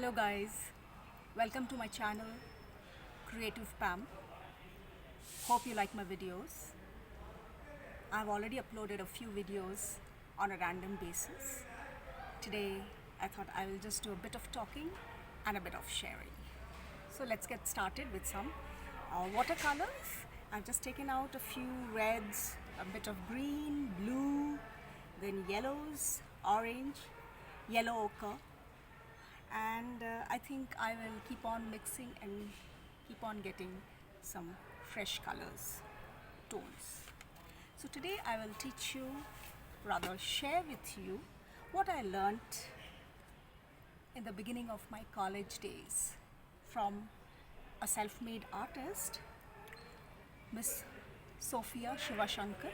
Hello guys, welcome to my channel Creative Pam. Hope you like my videos. I've already uploaded a few videos on a random basis. Today I thought I will just do a bit of talking and a bit of sharing. So let's get started with some watercolors. I've just taken out a few reds, a bit of green, blue, then yellows, orange, yellow ochre, and I think I will keep on mixing and keep on getting some fresh colors, tones. So today I will teach you, rather share with you, what I learnt in the beginning of my college days from a self-made artist, Miss Sophia Shivashankar,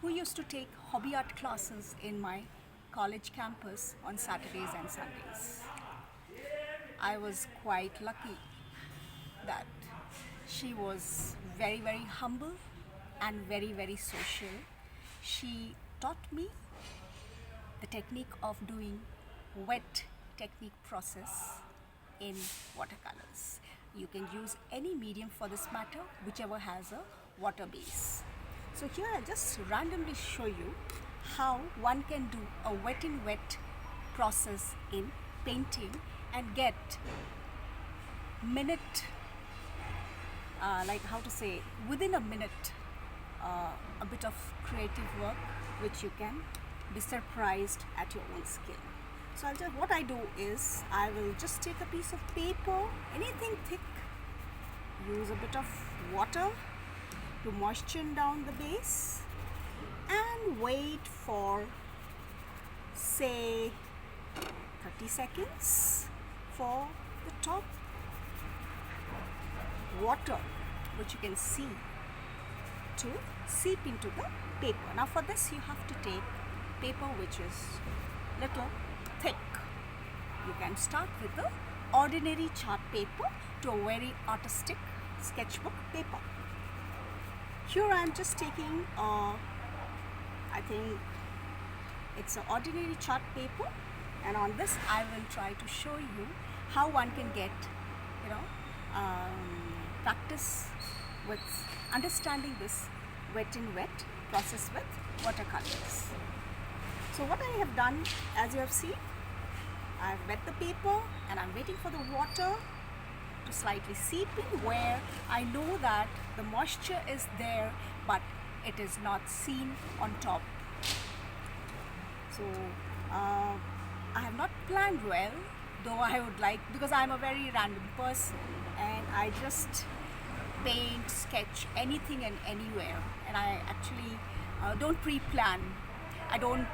who used to take hobby art classes in my college campus on Saturdays and Sundays. I was quite lucky that she was very, very humble and very, very social. She taught me the technique of doing wet technique process in watercolors. You can use any medium for this matter, whichever has a water base. So here I'll just randomly show you how one can do a wet in wet process in painting and get within a minute, a bit of creative work which you can be surprised at your own skill. So what I do is I will just take a piece of paper, anything thick, use a bit of water to moisten down the base and wait for say 30 seconds for the top water, which you can see, to seep into the paper. Now for this you have to take paper which is little thick. You can start with the ordinary chart paper to a very artistic sketchbook paper. Here I am just taking I think it's an ordinary chart paper, and on this I will try to show you how one can get practice with understanding this wet in wet process with watercolors. So what I have done, as you have seen, I have wet the paper and I'm waiting for the water to slightly seep in where I know that the moisture is there but it is not seen on top. So I have not planned well, though I would like, because I am a very random person and I just paint, sketch anything and anywhere, and I actually don't pre-plan. I don't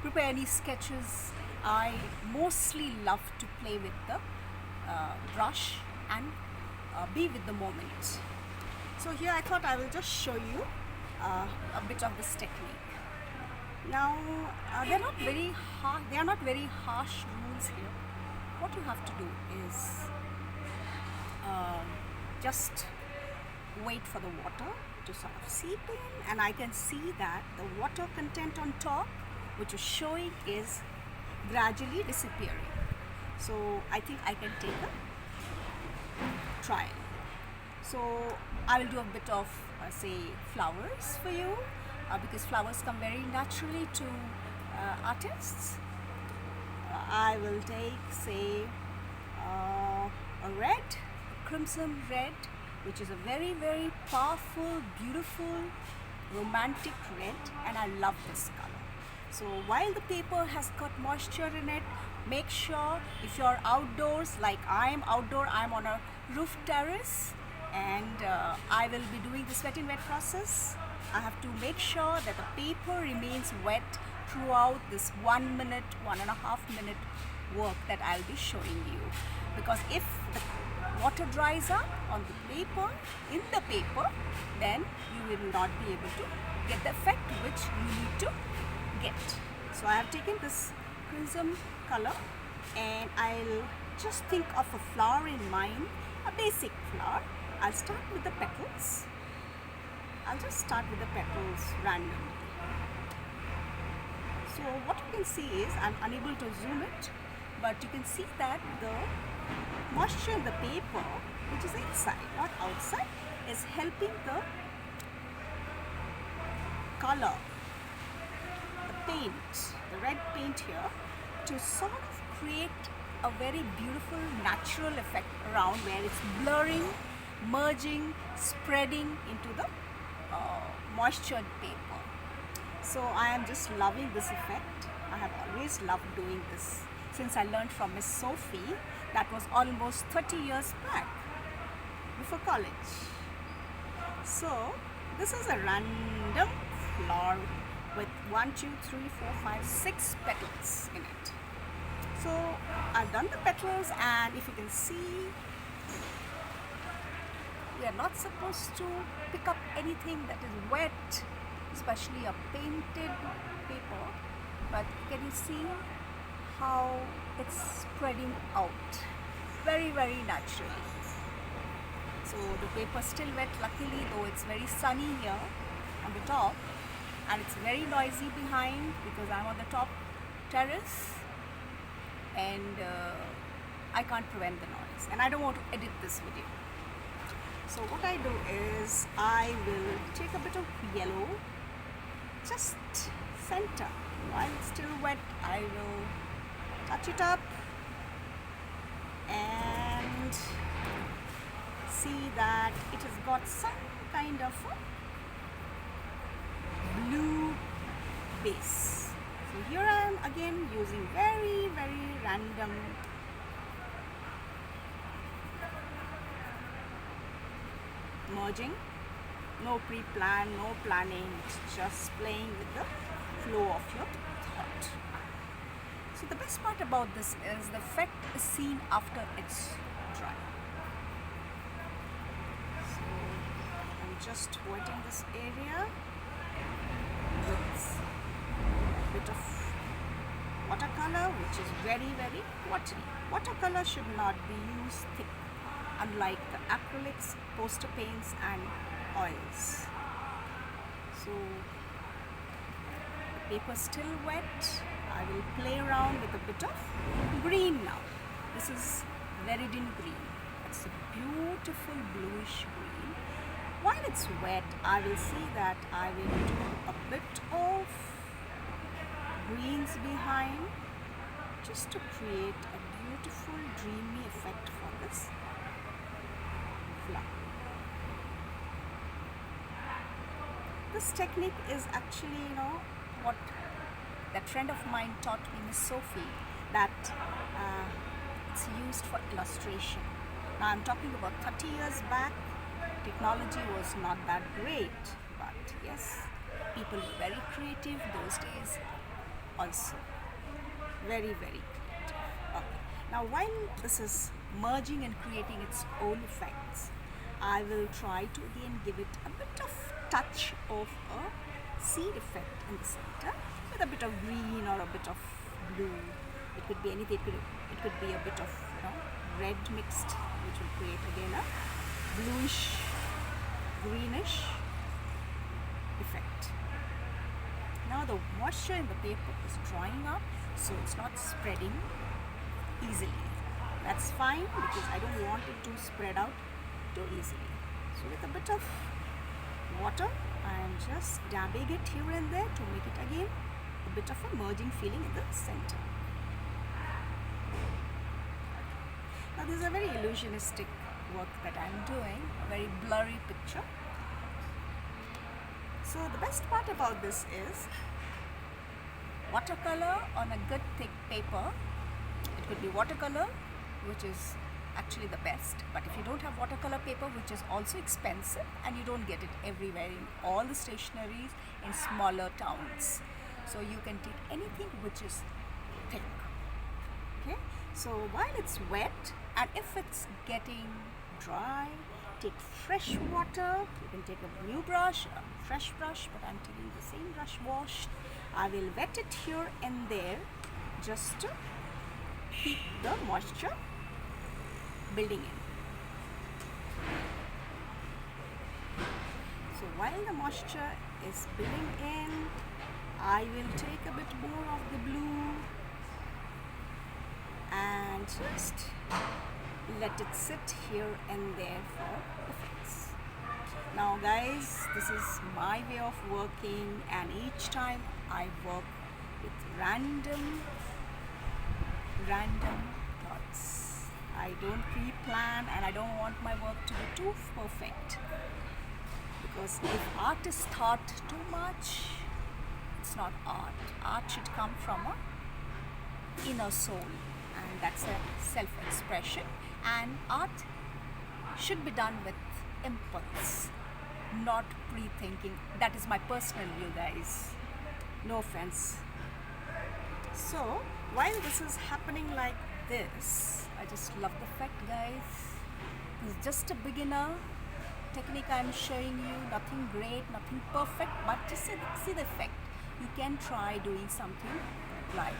prepare any sketches. I mostly love to play with the brush and be with the moment. So here I thought I will just show you a bit of this technique. Now they are not very harsh rules here. What you have to do is just wait for the water to sort of seep in, and I can see that the water content on top, which is showing, is gradually disappearing. So I think I can take a trial. So I will do a bit of say flowers for you, because flowers come very naturally to artists. I will take say a red, a crimson red, which is a very, very powerful, beautiful, romantic red, and I love this color. So while the paper has got moisture in it, make sure if you're outdoors, like I am outdoor, I'm on a roof terrace, and I will be doing this wet in wet process. I have to make sure that the paper remains wet throughout this 1 minute, 1.5 minute work that I'll be showing you. Because if the water dries up on the paper, in the paper, then you will not be able to get the effect which you need to get. So I have taken this crimson color and I'll just think of a flower in mind, a basic flower. I'll start with the petals. I'll just start with the petals randomly. So what you can see is, I'm unable to zoom it, but you can see that the moisture in the paper, which is inside, not outside, is helping the color, the paint, the red paint here, to sort of create a very beautiful natural effect around, where it's blurring, merging, spreading into the moistured paper. So I am just loving this effect. I have always loved doing this since I learned from Miss Sophie. That was almost 30 years back, before college. So this is a random flower with 1, 2, 3, 4, 5, 6 petals in it. So I've done the petals, and if you can see, we are not supposed to pick up anything that is wet, especially a painted paper, but can you see how it's spreading out very, very naturally. So the paper is still wet, luckily, though it's very sunny here on the top, and it's very noisy behind because I'm on the top terrace, and I can't prevent the noise, and I don't want to edit this video. So what I do is I will take a bit of yellow, just center. While it's still wet, I will touch it up and see that it has got some kind of a blue base. So here I am again using very, very random merging, no pre-plan, no planning, it's just playing with the flow of your thought. So the best part about this is the effect is seen after it's dry. So I'm just wetting this area with a bit of watercolor, which is very, very watery. Watercolor should not be used thick, unlike the acrylics, poster paints and oils. So the paper is still wet. I will play around with a bit of green now. This is Veridin green. It's a beautiful bluish green. While it's wet, I will see that I will do a bit of greens behind, just to create a beautiful dreamy effect for this flower. This technique is actually, what that friend of mine taught me, Miss Sophie, that it's used for illustration. Now I'm talking about 30 years back. Technology was not that great, but yes, people were very creative those days also. Very, very creative. Okay. Now while this is merging and creating its own effects, I will try to again give it a bit of touch of a seed effect in the center with a bit of green or a bit of blue. It could be anything. It could be a bit of red mixed, which will create again a bluish, greenish effect. Now the moisture in the paper is drying up, so it's not spreading easily. That's fine because I don't want it to spread out too easily. So with a bit of water, I am just dabbing it here and there to make it again a bit of a merging feeling in the center. Now this is a very illusionistic work that I am doing, a very blurry picture. So the best part about this is watercolor on a good thick paper. It could be watercolor, which is actually the best, but if you don't have watercolor paper, which is also expensive and you don't get it everywhere in all the stationeries in smaller towns, so you can take anything which is thick. Okay, so while it's wet and if it's getting dry, take fresh water. You can take a new brush, a fresh brush, but I'm taking the same brush washed. I will wet it here and there just to keep the moisture building in. So while the moisture is building in, I will take a bit more of the blue just let it sit here and there for effects. Now guys, this is my way of working, and each time I work with random thoughts. I don't pre-plan, and I don't want my work to be too perfect, because if art is thought too much, it's not art. Art should come from a inner soul, and that's a self-expression, and art should be done with impulse, not pre-thinking. That is my personal view, guys. No offense. So while this is happening like this, I just love the fact, guys. This is just a beginner technique I'm showing you. Nothing great, nothing perfect, but just see the effect. You can try doing something like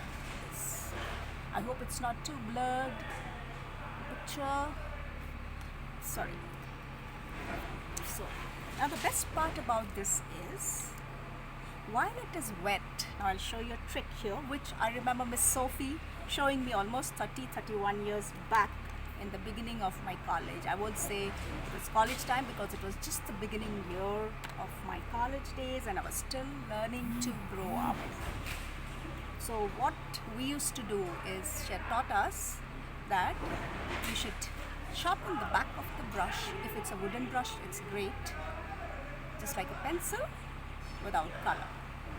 this. I hope it's not too blurred picture. Sorry. So now the best part about this is, while it is wet, now I'll show you a trick here, which I remember Miss Sophie showing me almost 31 years back in the beginning of my college. I won't say it was college time, because it was just the beginning year of my college days and I was still learning to grow up. So what we used to do is, she had taught us that you should sharpen the back of the brush. If it's a wooden brush, it's great, just like a pencil without color.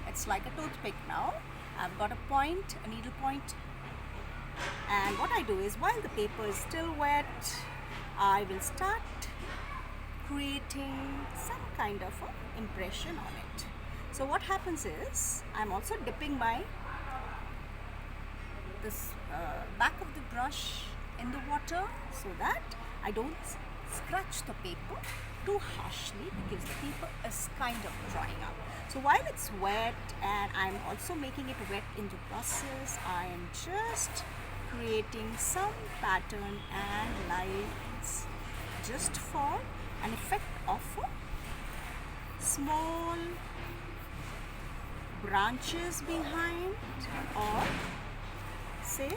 It's like a toothpick now. I've got a point, a needle point, and what I do is, while the paper is still wet, I will start creating some kind of an impression on it. So what happens is, I'm also dipping my back of the brush in the water, so that I don't scratch the paper too harshly, because the paper is kind of drying out. So while it's wet, and I'm also making it wet in the process, I am just creating some pattern and lines, just for an effect of small branches behind, or say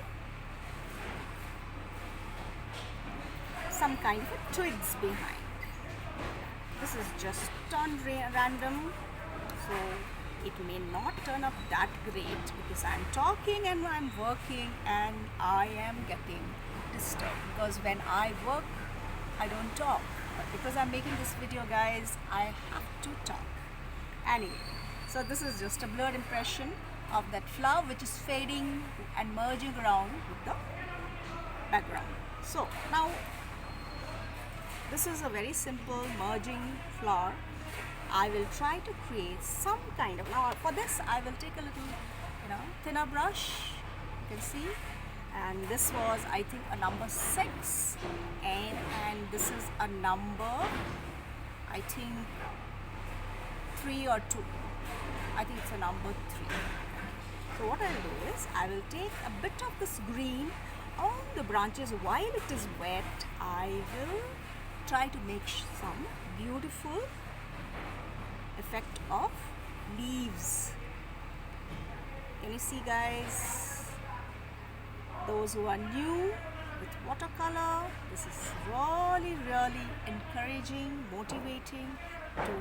some kind of a twigs behind. This is just on random, so it may not turn up that great, because I'm talking and I'm working and I am getting disturbed, because when I work I don't talk, but because I'm making this video, guys, I have to talk. Anyway, so this is just a blurred impression of that flower, which is fading and merging around with the background. So now this is a very simple merging flower. I will try to create some kind of, now for this I will take a little thinner brush, you can see, and this was, I think, a number 6, and this is a number, I think, 3 or 2. I think it's a number 3. So what I'll do is, I will take a bit of this green on the branches while it is wet. I will try to make some beautiful effect of leaves. Can you see, guys? Those who are new with watercolor, this is really encouraging, motivating to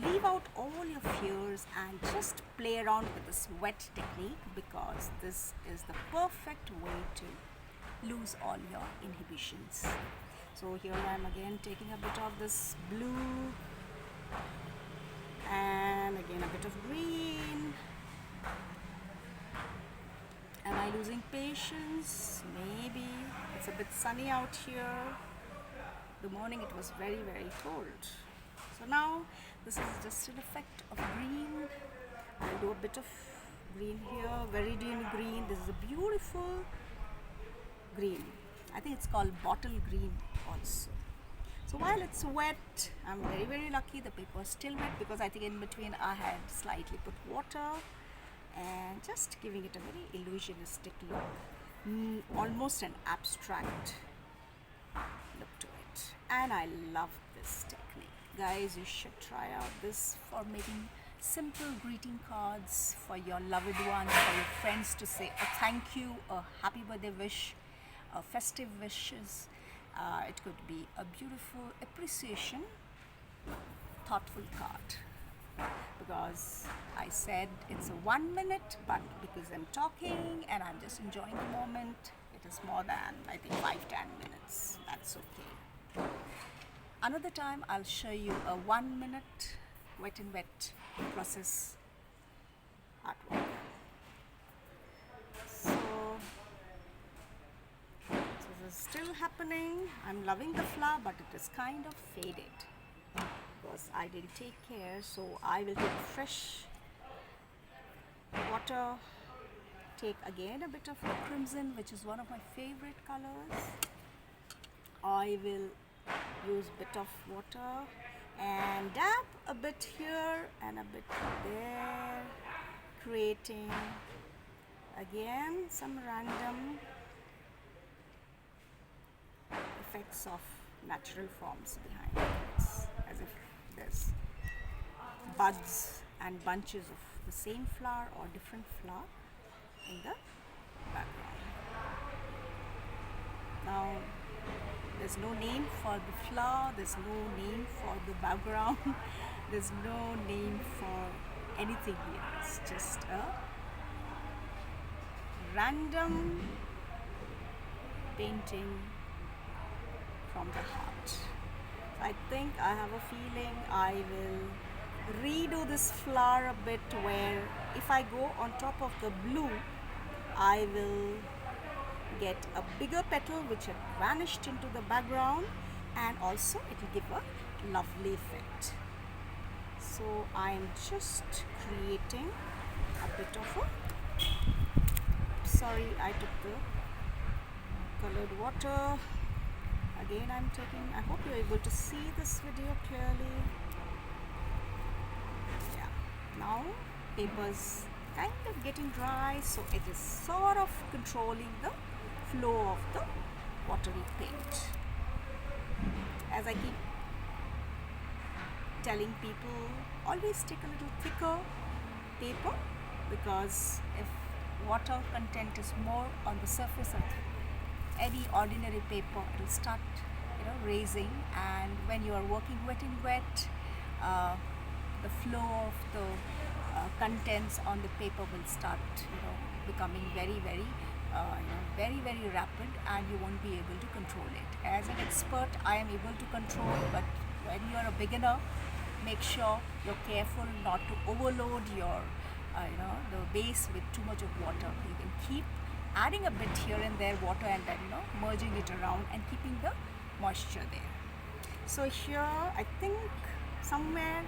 leave out all your fears and just play around with this wet technique, because this is the perfect way to lose all your inhibitions. So here I am again taking a bit of this blue, and again a bit of green. Am I losing patience? Maybe. It's a bit sunny out here. The morning it was very cold. So now this is just an effect of green. I'll do a bit of green here, viridian green. This is a beautiful green. I think it's called bottle green also. So while it's wet, I'm very lucky the paper is still wet, because I think in between I had slightly put water, and just giving it a very illusionistic look, almost an abstract look to it. And I love this technique. Guys, you should try out this for making simple greeting cards for your loved ones, for your friends, to say a thank you, a happy birthday wish, festive wishes, it could be a beautiful appreciation, thoughtful card. Because I said it's a 1 minute, but because I'm talking and I'm just enjoying the moment, it is more than I think 5-10 minutes. That's okay. Another time I'll show you a 1 minute wet and wet process artwork. So this is still happening. I'm loving the flower, but it is kind of faded because I didn't take care. So I will take fresh water, take again a bit of crimson, which is one of my favorite colors. I will use a bit of water and dab a bit here and a bit there, creating again some random effects of natural forms behind it. It's as if there's buds and bunches of the same flower or different flower in the background. Now there's no name for the flower, there's no name for the background, there's no name for anything here. It's just a random painting from the heart. I think I have a feeling I will redo this flower a bit, where if I go on top of the blue, I will get a bigger petal which had vanished into the background, and also it will give a lovely effect. So I am just creating a bit of a, sorry, I took the colored water. Again I'm taking, I hope you're able to see this video clearly. Yeah, now paper's kind of getting dry, so it is sort of controlling the flow of the watery paint. As I keep telling people, always take a little thicker paper, because if water content is more on the surface of any ordinary paper, it will start raising, and when you are working wet in wet, the flow of the contents on the paper will start becoming very very rapid, and you won't be able to control it. As an expert, I am able to control, but when you are a beginner, make sure you're careful not to overload your the base with too much of water. You can keep adding a bit here and there water, and then merging it around and keeping the moisture there. So here I think somewhere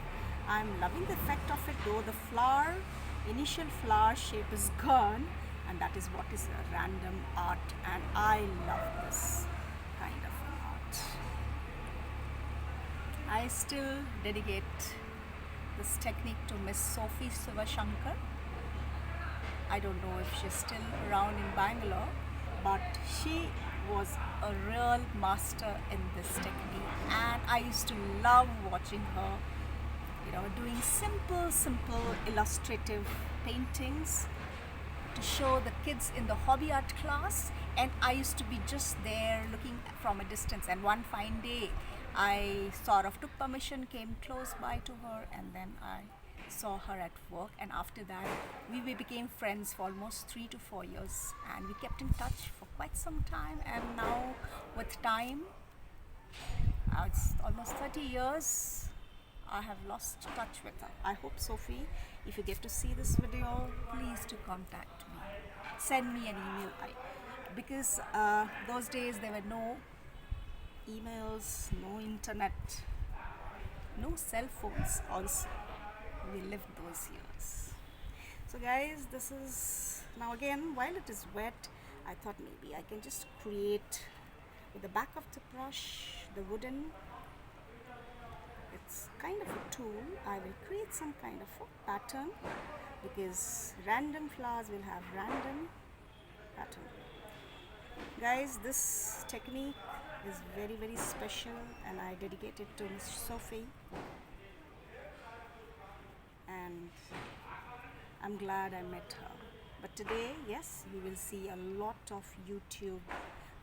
I'm loving the effect of it, though the flower, initial flower shape is gone, and that is what is a random art, and I love this kind of an art. I still dedicate this technique to Miss Sophie Sivashankar. I don't know if she's still around in Bangalore, but she was a real master in this technique, and I used to love watching her doing simple illustrative paintings to show the kids in the hobby art class, and I used to be just there looking from a distance. And one fine day I sort of took permission, came close by to her, and then I saw her at work, and after that we became friends for almost 3 to 4 years, and we kept in touch for quite some time. And now with time, it's almost 30 years, I have lost touch with her. I hope, Sophie, if you get to see this video, please do contact me. Send me an email. Because those days there were no emails, no internet, no cell phones also. We lived those years. So guys, this is, now again, while it is wet, I thought maybe I can just create with the back of the brush, the wooden, it's kind of a tool. I will create some kind of a pattern, because random flowers will have random pattern. Guys, this technique is very special, and I dedicate it to Miss Sophie, and I'm glad I met her. But today, yes, you will see a lot of YouTube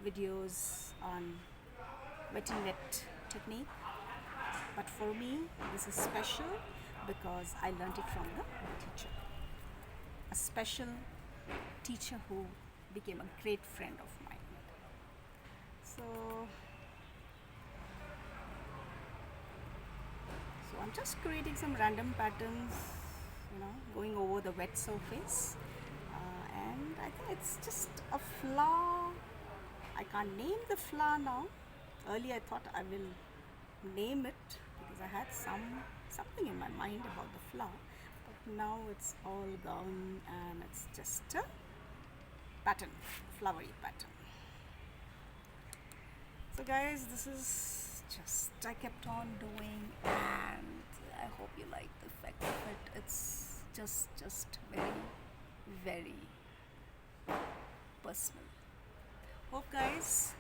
videos on wet and wet technique, but for me this is special because I learned it from the teacher, a special teacher who became a great friend of mine. So I'm just creating some random patterns, going over the wet surface, and I think it's just a flower. I can't name the flower now. Earlier I thought I will name it because I had something in my mind about the flower, but now it's all gone and it's just a pattern, flowery pattern. So guys, this is just I kept on doing, and I hope you like the effect of it. It's just very, very personal. Hope guys,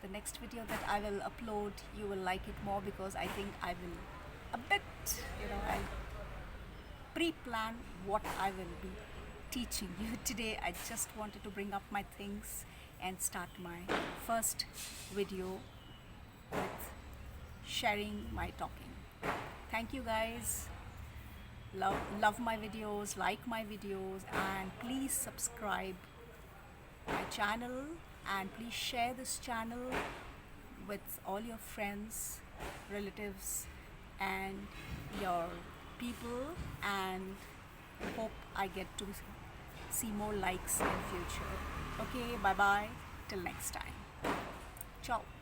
the next video that I will upload, you will like it more, because I think I will a bit, I'll pre-plan what I will be teaching you today. I just wanted to bring up my things and start my first video with sharing my talking. Thank you guys. Love my videos, like my videos, and please subscribe my channel, and please share this channel with all your friends, relatives, and your people, and hope I get to see more likes in future. Okay, bye bye, till next time. Ciao.